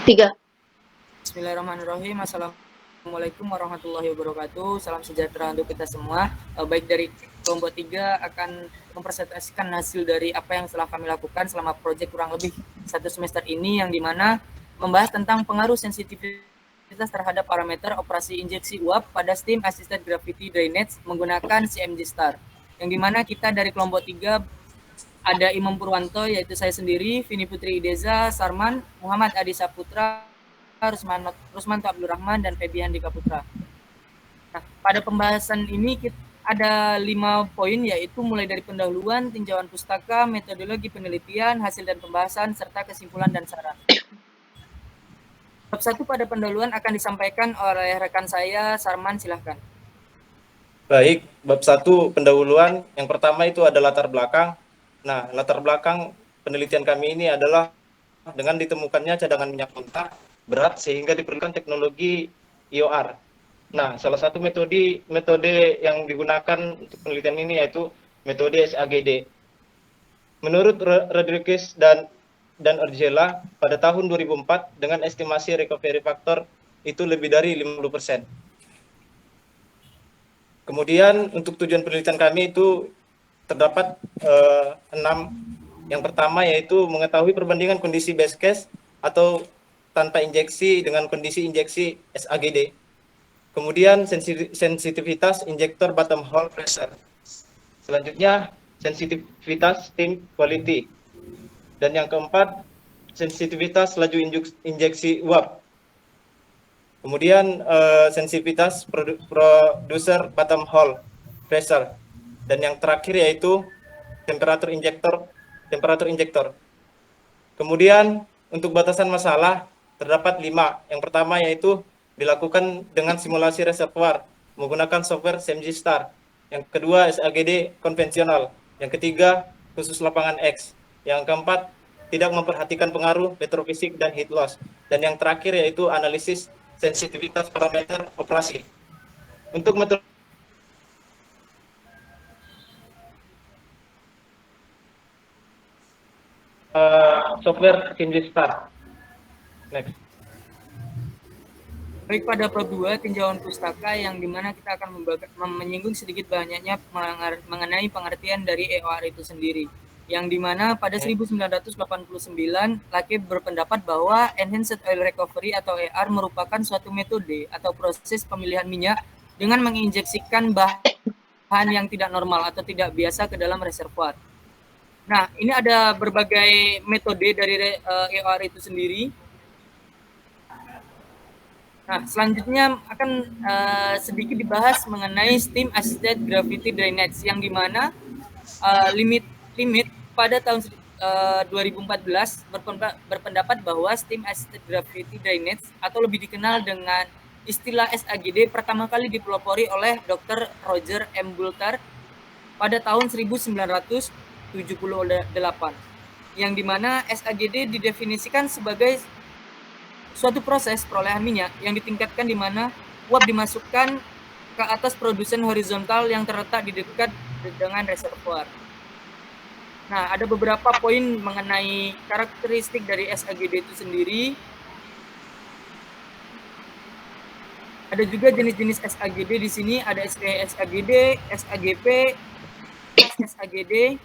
Tiga. Bismillahirrahmanirrahim. Assalamualaikum warahmatullahi wabarakatuh. Salam sejahtera untuk kita semua. Baik dari kelompok 3 akan mempresentasikan hasil dari apa yang telah kami lakukan selama proyek kurang lebih 1 semester ini, yang dimana membahas tentang pengaruh sensitivitas terhadap parameter operasi injeksi uap pada steam assisted gravity drainage menggunakan CMG STAR. Yang dimana kita dari kelompok 3 ada Imam Purwanto, yaitu saya sendiri, Vini Putri Ideza, Sarman, Muhammad Adi Saputra, Rusmanto Abdurrahman, dan Febian Dika Putra. Nah, pada pembahasan ini ada 5 poin, yaitu mulai dari pendahuluan, tinjauan pustaka, metodologi penelitian, hasil dan pembahasan, serta kesimpulan dan saran. Bab 1 pada pendahuluan akan disampaikan oleh rekan saya, Sarman, silahkan. Baik, bab 1 pendahuluan. Yang pertama itu ada latar belakang. Nah, latar belakang penelitian kami ini adalah dengan ditemukannya cadangan minyak mentah berat sehingga diperlukan teknologi IOR. Nah, salah satu metode yang digunakan untuk penelitian ini yaitu metode SAGD. Menurut Rodriguez dan Orjela pada tahun 2004 dengan estimasi recovery factor itu lebih dari 50%. Kemudian untuk tujuan penelitian kami itu terdapat 6. Yang pertama yaitu mengetahui perbandingan kondisi base case atau tanpa injeksi dengan kondisi injeksi SAGD. Kemudian sensitivitas injektor bottom hole pressure. Selanjutnya sensitivitas steam quality. Dan yang keempat sensitivitas laju injeksi uap. Kemudian sensitivitas producer bottom hole pressure. Dan yang terakhir yaitu temperatur injektor. Kemudian untuk batasan masalah terdapat 5. Yang pertama yaitu dilakukan dengan simulasi reservoir menggunakan software CMG STAR. Yang kedua SAGD konvensional. Yang ketiga khusus lapangan X. Yang keempat tidak memperhatikan pengaruh petrofisik dan heat loss. Dan yang terakhir yaitu analisis sensitivitas parameter operasi. Untuk metode software CMG STAR. Next. Baik, pada bab 2 tinjauan pustaka, yang dimana kita akan menyinggung sedikit banyaknya mengenai pengertian dari EOR itu sendiri. Yang dimana pada 1989 Lake berpendapat bahwa Enhanced Oil Recovery atau ER merupakan suatu metode atau proses pemilihan minyak dengan menginjeksikan bahan yang tidak normal atau tidak biasa ke dalam reservoir. Nah, ini ada berbagai metode dari EOR itu sendiri. Nah, selanjutnya akan sedikit dibahas mengenai Steam Assisted Gravity Drainage, yang dimana limit pada tahun 2014 berpendapat bahwa Steam Assisted Gravity Drainage atau lebih dikenal dengan istilah SAGD pertama kali dipelopori oleh Dr. Roger M. Boulter pada tahun 1978, yang dimana SAGD didefinisikan sebagai suatu proses perolehan minyak yang ditingkatkan di mana uap dimasukkan ke atas produsen horizontal yang terletak di dekat dengan reservoir. Nah, ada beberapa poin mengenai karakteristik dari SAGD itu sendiri. Ada juga jenis-jenis SAGD di sini, ada SAGD, SAGP, SAGD.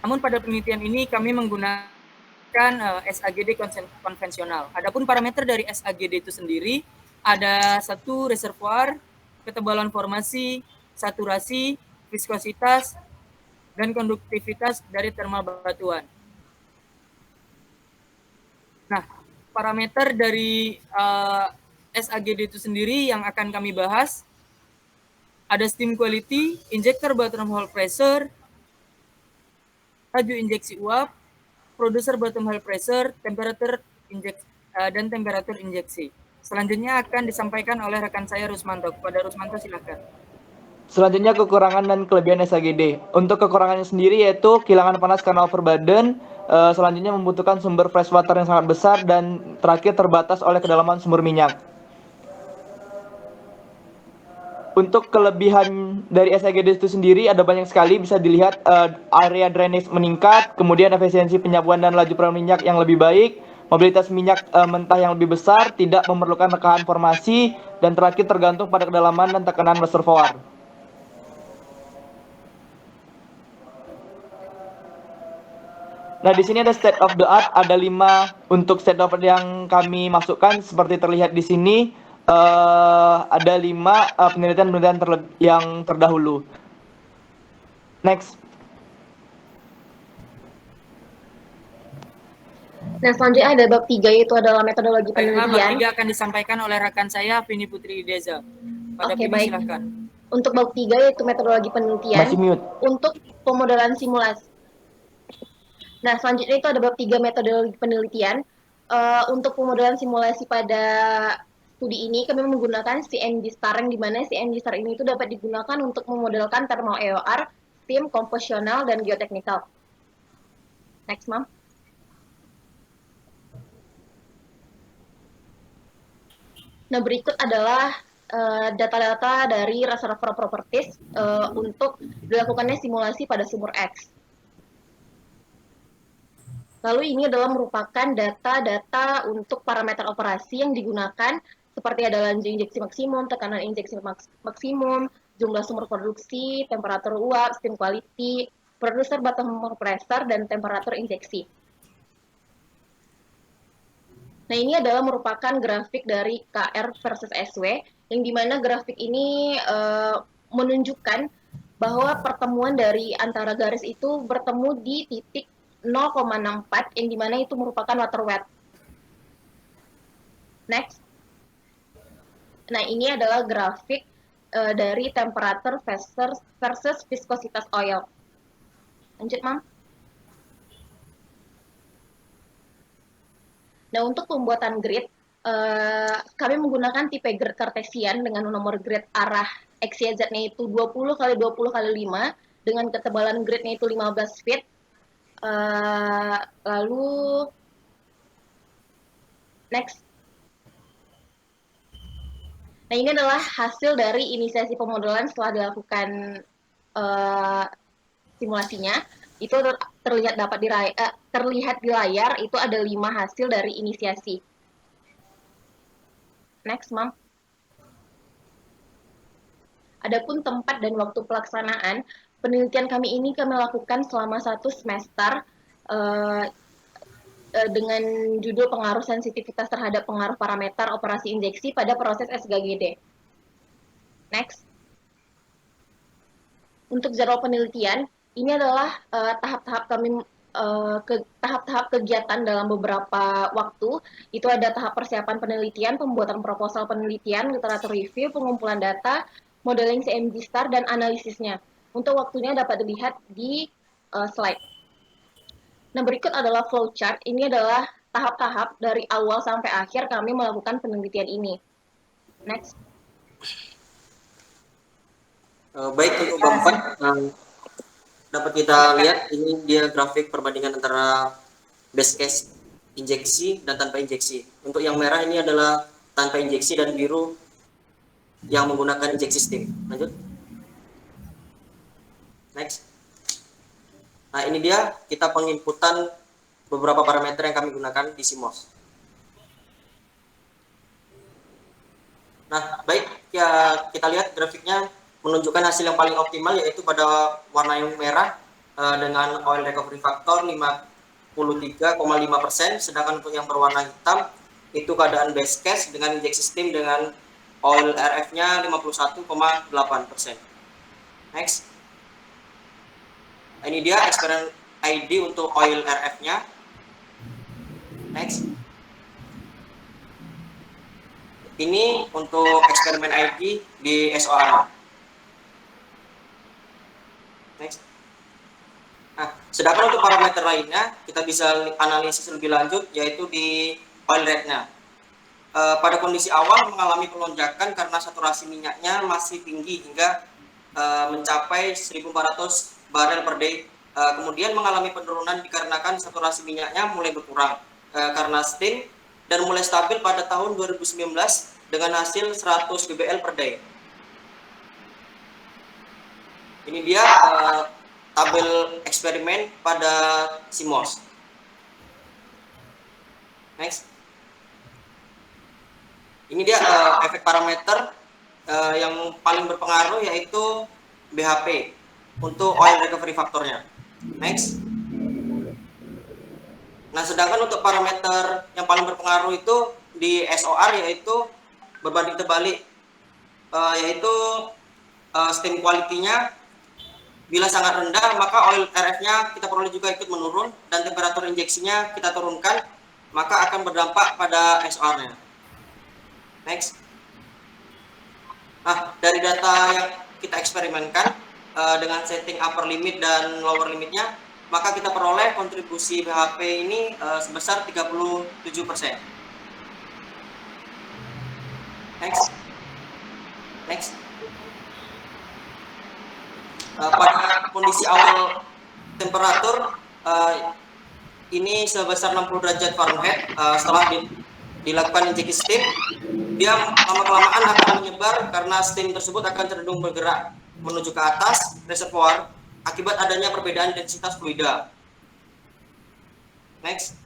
Namun pada penelitian ini kami menggunakan SAGD konvensional. Adapun parameter dari SAGD itu sendiri ada 1 reservoir, ketebalan formasi, saturasi, viskositas, dan konduktivitas dari thermal batuan. Nah, parameter dari SAGD itu sendiri yang akan kami bahas ada steam quality, injector bottom hole pressure, laju injeksi uap, producer bottom hole pressure, temperatur dan temperatur injeksi. Selanjutnya akan disampaikan oleh rekan saya Rusmanto. Kepada Rusmanto silakan. Selanjutnya kekurangan dan kelebihan SAGD. Untuk kekurangannya sendiri yaitu kehilangan panas karena overburden, selanjutnya membutuhkan sumber fresh water yang sangat besar, dan terakhir terbatas oleh kedalaman sumber minyak. Untuk kelebihan dari SAGD itu sendiri ada banyak sekali, bisa dilihat area drainage meningkat, kemudian efisiensi penyapuan dan laju peredaran minyak yang lebih baik, Mobilitas minyak mentah yang lebih besar tidak memerlukan rekahan formasi, dan terakhir tergantung pada kedalaman dan tekanan reservoir. Nah, di sini ada state of the art, ada 5 untuk state of the art yang kami masukkan seperti terlihat di sini. Ada 5 penelitian-penelitian yang terdahulu. Next. Nah, selanjutnya ada bab 3, yaitu adalah metodologi Baik, bab penelitian. 3 akan disampaikan oleh rekan saya, Vini Putri Deza. Pada Oke, Vini, baik. silahkan. Untuk bab 3, yaitu metodologi penelitian. Masih mute. Untuk pemodelan simulasi. Nah, selanjutnya itu ada bab 3, metodologi penelitian. Untuk pemodelan simulasi pada studi ini, kami menggunakan CNG Star, yang dimana CNG Star ini itu dapat digunakan untuk memodelkan thermal EOR, steam, komposisional, dan geotechnical. Next, Mam. Nah, berikut adalah data-data dari reservoir properties untuk dilakukannya simulasi pada sumur X. Lalu ini adalah merupakan data-data untuk parameter operasi yang digunakan, seperti ada laju injeksi maksimum, tekanan injeksi maksimum, jumlah sumber produksi, temperatur uap, steam quality, producer bottom pressure, dan temperatur injeksi. Nah, ini adalah merupakan grafik dari KR versus SW, yang dimana grafik ini menunjukkan bahwa pertemuan dari antara garis itu bertemu di titik 0,64, yang dimana itu merupakan water wet. Next. Nah, ini adalah grafik dari temperatur versus viskositas oil. Lanjut, Mam. Nah, untuk pembuatan grid, kami menggunakan tipe grid Cartesian dengan nomor grid arah XYZ-nya itu 20 x 20 x 5, dengan ketebalan gridnya itu 15 feet. Lalu next. Nah, ini adalah hasil dari inisiasi pemodelan setelah dilakukan simulasinya. Itu terlihat terlihat di layar, itu ada 5 hasil dari inisiasi. Next, Mam. Adapun tempat dan waktu pelaksanaan, penelitian kami ini kami lakukan selama 1 semester dengan judul pengaruh sensitivitas terhadap pengaruh parameter operasi injeksi pada proses SGGD. Next. Untuk jadwal penelitian, ini adalah tahap-tahap kegiatan dalam beberapa waktu. Itu ada tahap persiapan penelitian, pembuatan proposal penelitian, literatur review, pengumpulan data, modeling CMG Star, dan analisisnya. Untuk waktunya dapat dilihat di slide. Nah, berikut adalah flowchart. Ini adalah tahap-tahap dari awal sampai akhir kami melakukan penelitian ini. Next. Baik, untuk bab 4 dapat kita lihat ini dia grafik perbandingan antara base case injeksi dan tanpa injeksi. Untuk yang merah ini adalah tanpa injeksi dan biru yang menggunakan injeksi steam. Lanjut. Next. Nah, ini dia kita penginputan beberapa parameter yang kami gunakan di CMOS. Nah, baik ya, kita lihat grafiknya menunjukkan hasil yang paling optimal, yaitu pada warna yang merah dengan oil recovery factor 53,5%, sedangkan untuk yang berwarna hitam itu keadaan base case dengan injeksi steam dengan oil RF-nya 51,8%. Next. Ini dia eksperimen ID untuk oil RF-nya. Next. Ini untuk eksperimen ID di SOR. Next. Nah, sedangkan untuk parameter lainnya kita bisa analisis lebih lanjut, yaitu di oil rate-nya. Pada kondisi awal mengalami pelonjakan karena saturasi minyaknya masih tinggi hingga mencapai 1.400 barel per day. Kemudian mengalami penurunan dikarenakan saturasi minyaknya mulai berkurang karena steam, dan mulai stabil pada tahun 2019 dengan hasil 100 bbl per day. Ini dia tabel eksperimen pada CMOS. Next. Ini dia efek parameter yang paling berpengaruh, yaitu BHP untuk oil recovery faktornya. Next. Nah, sedangkan untuk parameter yang paling berpengaruh itu di SOR, yaitu berbanding terbalik, yaitu steam quality-nya bila sangat rendah, maka oil RF-nya kita peroleh juga ikut menurun, dan temperatur injeksinya kita turunkan, maka akan berdampak pada SOR-nya. Next. Nah, dari data yang kita eksperimenkan dengan setting upper limit dan lower limitnya, maka kita peroleh kontribusi BHP ini sebesar 37%. Next. Next. Pada kondisi awal temperatur ini sebesar 60 derajat Fahrenheit, setelah dilakukan injeksi steam, dia lama-kelamaan akan menyebar karena steam tersebut akan cenderung bergerak menuju ke atas reservoir akibat adanya perbedaan densitas fluida. Next.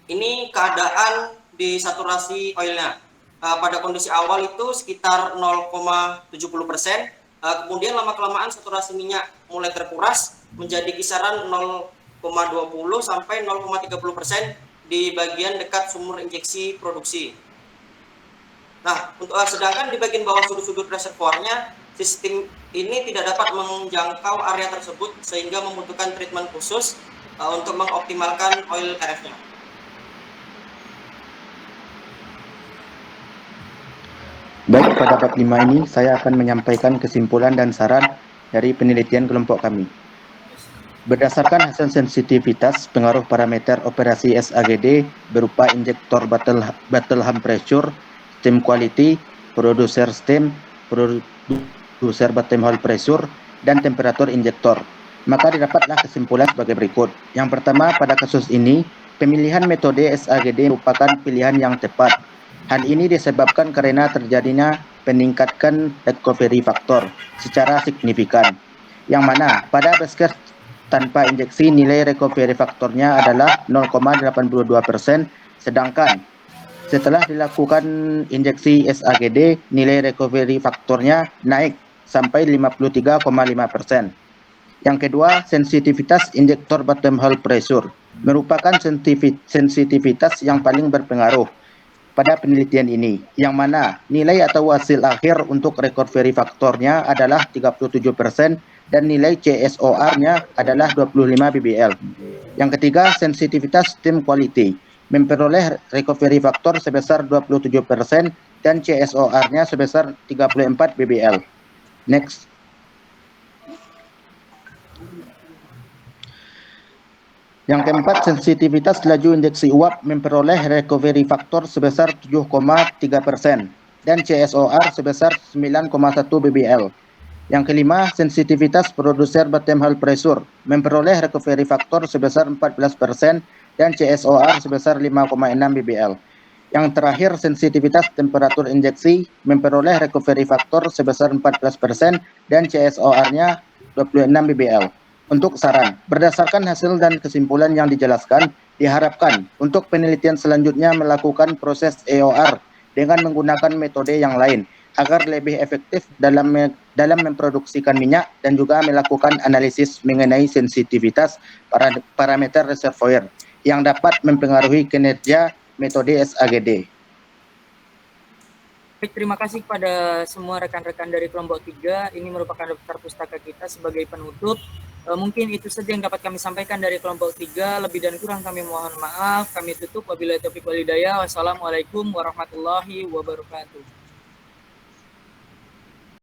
Ini keadaan di saturasi oilnya. Pada kondisi awal itu sekitar 0,70%. Kemudian lama-kelamaan saturasi minyak mulai terkuras menjadi kisaran 0,20 sampai 0,30% di bagian dekat sumur injeksi produksi. Nah, sedangkan di bagian bawah sudut-sudut reservoirnya, sistem ini tidak dapat menjangkau area tersebut sehingga membutuhkan treatment khusus untuk mengoptimalkan oil RF-nya. Baik, pada bab 5 ini saya akan menyampaikan kesimpulan dan saran dari penelitian kelompok kami. Berdasarkan hasil sensitivitas pengaruh parameter operasi SAGD berupa injektor battle hum pressure, steam quality, producer steam, producer bottom hole pressure, dan temperatur injektor, maka didapatlah kesimpulan sebagai berikut. Yang pertama, pada kasus ini, pemilihan metode SAGD merupakan pilihan yang tepat. Hal ini disebabkan karena terjadinya peningkatkan recovery factor secara signifikan, yang mana pada base case tanpa injeksi nilai recovery faktornya adalah 0,82%, sedangkan setelah dilakukan injeksi SAGD nilai recovery faktornya naik sampai 53,5%. Yang kedua, sensitivitas injektor bottom hole pressure merupakan sensitivitas yang paling berpengaruh pada penelitian ini, yang mana nilai atau hasil akhir untuk recovery faktornya adalah 37% dan nilai CSOR-nya adalah 25 bbl. Yang ketiga, sensitivitas steam quality memperoleh recovery faktor sebesar 27% dan CSOR-nya sebesar 34 bbl. Next. Yang keempat, sensitivitas laju injeksi uap memperoleh recovery faktor sebesar 7,3% dan CSOR sebesar 9,1 bbl. Yang kelima, sensitivitas producer bottom hole pressure memperoleh recovery faktor sebesar 14% dan CSOR sebesar 5,6 bbl. Yang terakhir, sensitivitas temperatur injeksi memperoleh recovery faktor sebesar 14% dan CSOR-nya 26 bbl. Untuk saran, berdasarkan hasil dan kesimpulan yang dijelaskan, diharapkan untuk penelitian selanjutnya melakukan proses EOR dengan menggunakan metode yang lain agar lebih efektif dalam memproduksikan minyak dan juga melakukan analisis mengenai sensitivitas parameter reservoir yang dapat mempengaruhi kinerja metode SAGD. Baik, terima kasih kepada semua rekan-rekan dari kelompok 3. Ini merupakan daftar pustaka kita sebagai penutup. Mungkin itu saja yang dapat kami sampaikan dari kelompok 3. Lebih dan kurang kami mohon maaf. Kami tutup. Wabillahi taufiq wal hidayah. Wassalamualaikum warahmatullahi wabarakatuh.